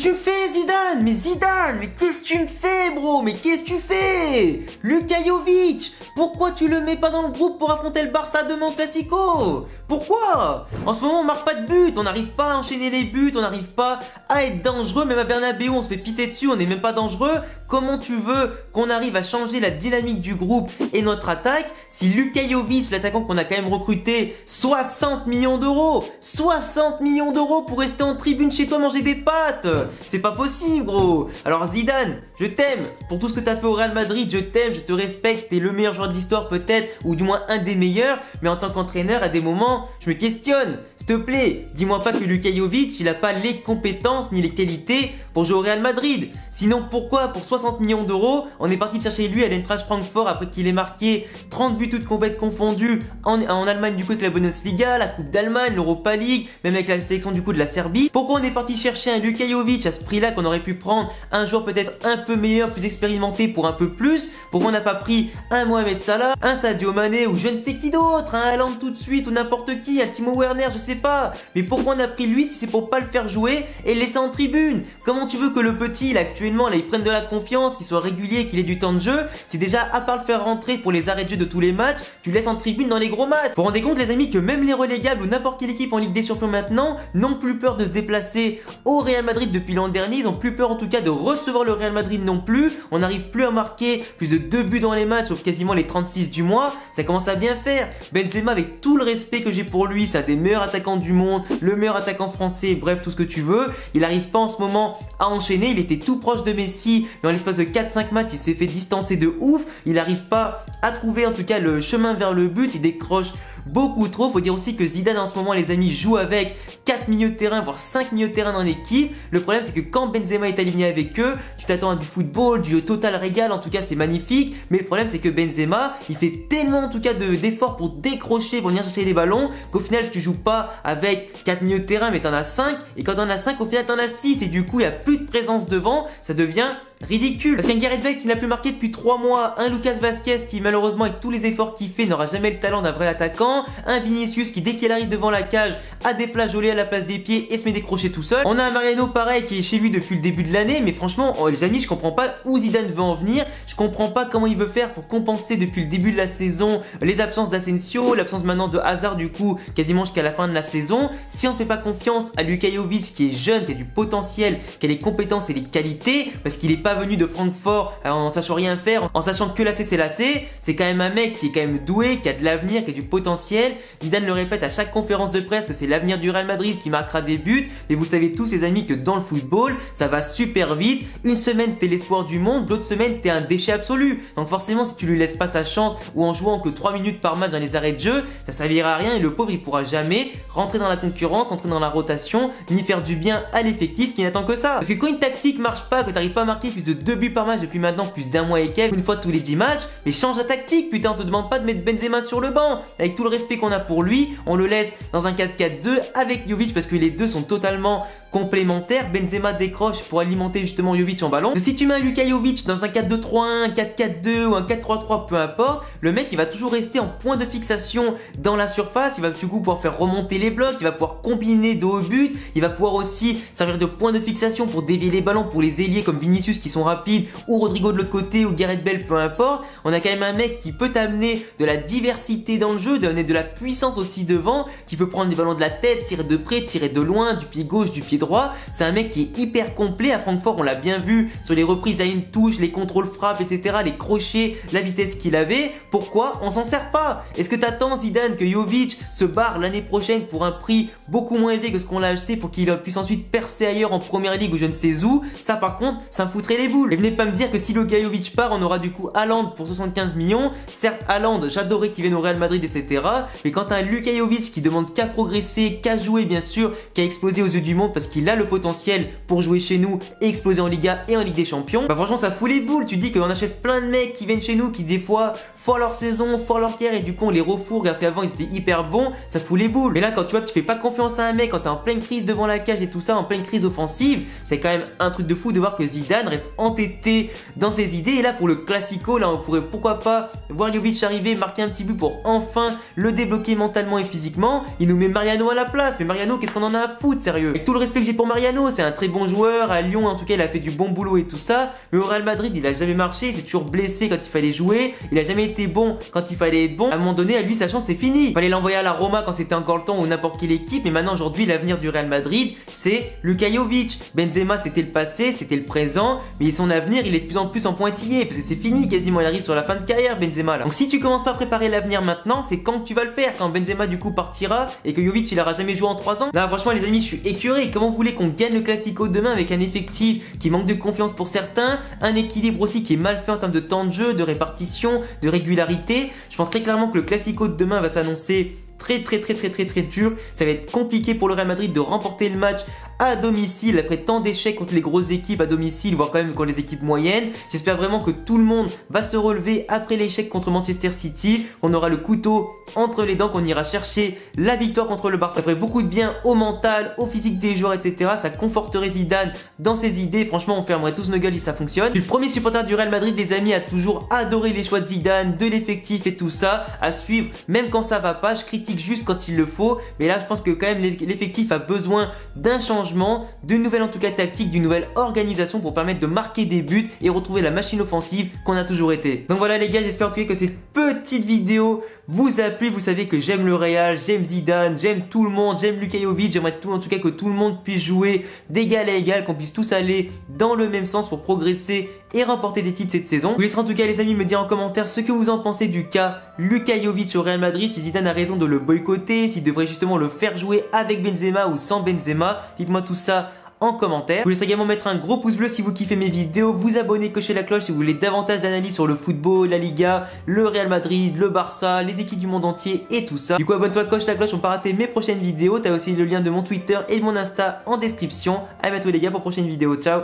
Qu'est-ce que tu fais, Zidane? Mais qu'est-ce que tu me fais, bro? Mais qu'est-ce que tu fais? Luka Jovic, pourquoi tu le mets pas dans le groupe pour affronter le Barça demain au Classico? Pourquoi? En ce moment, on marque pas de but, on n'arrive pas à enchaîner les buts, on n'arrive pas à être dangereux, même à Bernabéu, on se fait pisser dessus, on n'est même pas dangereux. Comment tu veux qu'on arrive à changer la dynamique du groupe et notre attaque si Luka Jovic, l'attaquant qu'on a quand même recruté, 60 millions d'euros 60 millions d'euros pour rester en tribune chez toi manger des pâtes? C'est pas possible, gros. Alors Zidane, je t'aime pour tout ce que t'as fait au Real Madrid, je t'aime, je te respecte, t'es le meilleur joueur de l'histoire peut-être, ou du moins un des meilleurs, mais en tant qu'entraîneur, à des moments, je me questionne. S'il te plaît, dis-moi pas que Luka Jovic, il a pas les compétences ni les qualités pour jouer au Real Madrid. Sinon, pourquoi pour 60 millions d'euros, on est parti chercher lui à l'Eintracht Francfort après qu'il ait marqué 30 buts toutes compètes confondues en Allemagne du coup avec la Bundesliga, la Coupe d'Allemagne, l'Europa League, même avec la sélection du coup de la Serbie. Pourquoi on est parti chercher un Luka Jovic à ce prix-là qu'on aurait pu prendre un joueur peut-être un peu meilleur, plus expérimenté pour un peu plus? Pourquoi on n'a pas pris un Mohamed Salah, un Sadio Mané ou je ne sais qui d'autre, un Haaland tout de suite ou n'importe qui, un Timo Werner, je sais pas. Mais pourquoi on a pris lui si c'est pour pas le faire jouer et le laisser en tribune? Comment tu veux que le petit, là, actuellement, là, il prenne de la confiance, qu'il soit régulier, qu'il ait du temps de jeu? C'est déjà, à part le faire rentrer pour les arrêts de jeu de tous les matchs, tu le laisses en tribune dans les gros matchs. Vous vous rendez compte, les amis, que même les relégables ou n'importe quelle équipe en Ligue des Champions maintenant n'ont plus peur de se déplacer au Real Madrid depuis l'an dernier. Ils ont plus peur en tout cas de recevoir le Real Madrid non plus. On n'arrive plus à marquer plus de 2 buts dans les matchs, sauf quasiment les 36 du mois. Ça commence à bien faire. Benzema, avec tout le respect que j'ai pour lui, c'est un des meilleurs attaquants du monde, le meilleur attaquant français, bref, tout ce que tu veux. Il n'arrive pas en ce moment à enchaîner. Il était tout proche de Messi, mais en l'espace de 4-5 matchs, il s'est fait distancer de ouf. Il n'arrive pas à trouver en tout cas le chemin vers le but. Il décroche beaucoup trop. Faut dire aussi que Zidane en ce moment, les amis, joue avec 4 milieux de terrain, voire 5 milieux de terrain dans l'équipe. Le problème, c'est que quand Benzema est aligné avec eux, tu t'attends à du football, du total régal. En tout cas, c'est magnifique. Mais le problème, c'est que Benzema, il fait tellement en tout cas d'efforts pour décrocher, pour venir chercher les ballons, qu'au final, tu joues pas avec 4 milieux de terrain, mais t'en as 5. Et quand t'en as 5, au final, t'en as 6. Et du coup, il n'y a plus de présence devant. Ça devient ridicule. Parce qu'un Gareth Bale qui n'a plus marqué depuis 3 mois, un Lucas Vazquez qui malheureusement avec tous les efforts qu'il fait n'aura jamais le talent d'un vrai attaquant, un Vinicius qui dès qu'il arrive devant la cage a des flageolets à la place des pieds et se met des crochets tout seul. On a un Mariano pareil qui est chez lui depuis le début de l'année, mais franchement les amis, je comprends pas où Zidane veut en venir, je comprends pas comment il veut faire pour compenser depuis le début de la saison les absences d'Asensio, l'absence maintenant de Hazard du coup quasiment jusqu'à la fin de la saison. Si on ne fait pas confiance à Luka Jovic qui est jeune, qui a du potentiel, qui a les compétences et les qualités, parce qu'il est pas venu de Francfort en sachant rien faire, en sachant que lacé c'est lacé, c'est quand même un mec qui est quand même doué, qui a de l'avenir, qui a du potentiel. Zidane le répète à chaque conférence de presse que c'est l'avenir du Real Madrid qui marquera des buts, mais vous savez tous les amis que dans le football ça va super vite. Une semaine t'es l'espoir du monde, l'autre semaine t'es un déchet absolu. Donc forcément si tu lui laisses pas sa chance ou en jouant que 3 minutes par match dans les arrêts de jeu, ça servira à rien et le pauvre il pourra jamais rentrer dans la concurrence, entrer dans la rotation, ni faire du bien à l'effectif qui n'attend que ça. Parce que quand une tactique marche pas, que t'arrives pas à marquer plus de 2 buts par match depuis maintenant plus d'un mois et quelques, une fois tous les 10 matchs, mais change la tactique, putain, on te demande pas de mettre Benzema sur le banc. Avec tout le respect qu'on a pour lui, on le laisse dans un 4-4-2 avec Jovic parce que les deux sont totalement complémentaires. Benzema décroche pour alimenter justement Jovic en ballon. Si tu mets un Luka Jovic dans un 4-2-3-1, un 4-4-2 ou un 4-3-3, peu importe, le mec il va toujours rester en point de fixation dans la surface, il va du coup pouvoir faire remonter les blocs, il va pouvoir combiner dos au but, il va pouvoir aussi servir de point de fixation pour dévier les ballons pour les ailiers comme Vinicius qui sont rapides ou Rodrigo de l'autre côté ou Gareth Bale, peu importe. On a quand même un mec qui peut t'amener de la diversité dans le jeu, d'amener de la puissance aussi devant, qui peut prendre des ballons de la tête, tirer de près, tirer de loin, du pied gauche, du pied droit. C'est un mec qui est hyper complet. À Francfort, on l'a bien vu sur les reprises à une touche, les contrôles frappes, etc., les crochets, la vitesse qu'il avait. Pourquoi on s'en sert pas? Est-ce que t'attends, Zidane, que Jovic se barre l'année prochaine pour un prix beaucoup moins élevé que ce qu'on l'a acheté pour qu'il puisse ensuite percer ailleurs en première ligue ou je ne sais où? Ça par contre, ça me foutrait les boules. Et venez pas me dire que si Luka Jovic part, on aura du coup Haaland pour 75 millions. Certes, Haaland, j'adorais qu'il vienne au Real Madrid, etc. Mais quand t'as un Luka Jovic qui demande qu'à progresser, qu'à jouer bien sûr, qu'à exploser aux yeux du monde parce qu'il a le potentiel pour jouer chez nous et exploser en Liga et en Ligue des Champions, bah franchement ça fout les boules. Tu dis qu'on achète plein de mecs qui viennent chez nous qui des fois foire leur saison, foire leur carrière et du coup on les refourgue parce qu'avant ils étaient hyper bons, ça fout les boules. Mais là quand tu vois que tu fais pas confiance à un mec, quand t'es en pleine crise devant la cage et tout ça, en pleine crise offensive, c'est quand même un truc de fou de voir que Zidane reste entêté dans ses idées. Et là pour le Classico, là on pourrait pourquoi pas voir Jovic arriver, marquer un petit but pour enfin le débloquer mentalement et physiquement. Il nous met Mariano à la place, mais Mariano qu'est-ce qu'on en a à foutre sérieux? Avec tout le respect que j'ai pour Mariano, c'est un très bon joueur, à Lyon en tout cas il a fait du bon boulot et tout ça, mais au Real Madrid il a jamais marché, il s'est toujours blessé quand il fallait jouer, il a jamais été bon quand il fallait être bon. À un moment donné à lui sa chance c'est fini, il fallait l'envoyer à la Roma quand c'était encore le temps ou n'importe quelle équipe, mais maintenant aujourd'hui l'avenir du Real Madrid c'est Luka Jovic. Benzema c'était le passé, c'était le présent, mais son avenir il est de plus en plus en pointillé parce que c'est fini quasiment, il arrive sur la fin de carrière Benzema là. Donc si tu commences pas à préparer l'avenir maintenant, c'est quand tu vas le faire, quand Benzema du coup partira et que Jovic il aura jamais joué en 3 ans. Là franchement les amis je suis écœuré. Comment vous voulez qu'on gagne le Classico demain avec un effectif qui manque de confiance pour certains, un équilibre aussi qui est mal fait en termes de temps de jeu, de répartition, de régularité? Je pense très clairement que le Classico de demain va s'annoncer très dur. Ça va être compliqué pour le Real Madrid de remporter le match à domicile après tant d'échecs contre les grosses équipes à domicile, voire quand même contre les équipes moyennes. J'espère vraiment que tout le monde va se relever après l'échec contre Manchester City. On aura le couteau entre les dents, qu'on ira chercher la victoire contre le Barça. Ça ferait beaucoup de bien au mental, au physique des joueurs, etc. Ça conforterait Zidane dans ses idées. Franchement, on fermerait tous nos gueules si ça fonctionne. Je suis le premier supporter du Real Madrid, les amis, a toujours adoré les choix de Zidane, de l'effectif et tout ça. À suivre, même quand ça va pas, je critique juste quand il le faut. Mais là, je pense que quand même l'effectif a besoin d'un changement, d'une nouvelle en tout cas tactique, d'une nouvelle organisation pour permettre de marquer des buts et retrouver la machine offensive qu'on a toujours été. Donc voilà les gars, j'espère en tout cas que cette petite vidéo vous a plu. Vous savez que j'aime le Real, j'aime Zidane, j'aime tout le monde, j'aime Luka Jovic. J'aimerais en tout cas que tout le monde puisse jouer d'égal à égal, qu'on puisse tous aller dans le même sens pour progresser et remporter des titres cette saison. Je vous laisserai en tout cas les amis me dire en commentaire ce que vous en pensez du cas Luka Jovic au Real Madrid, si Zidane a raison de le boycotter, s'il devrait justement le faire jouer avec Benzema ou sans Benzema. Dites-moi tout ça en commentaire. Je vous laisse également mettre un gros pouce bleu si vous kiffez mes vidéos, vous abonner, cocher la cloche si vous voulez davantage d'analyses sur le football, la Liga, le Real Madrid, le Barça, les équipes du monde entier et tout ça. Du coup abonne-toi, coche la cloche pour pas rater mes prochaines vidéos. T'as aussi le lien de mon Twitter et de mon Insta en description. À bientôt les gars pour prochaine vidéo, ciao.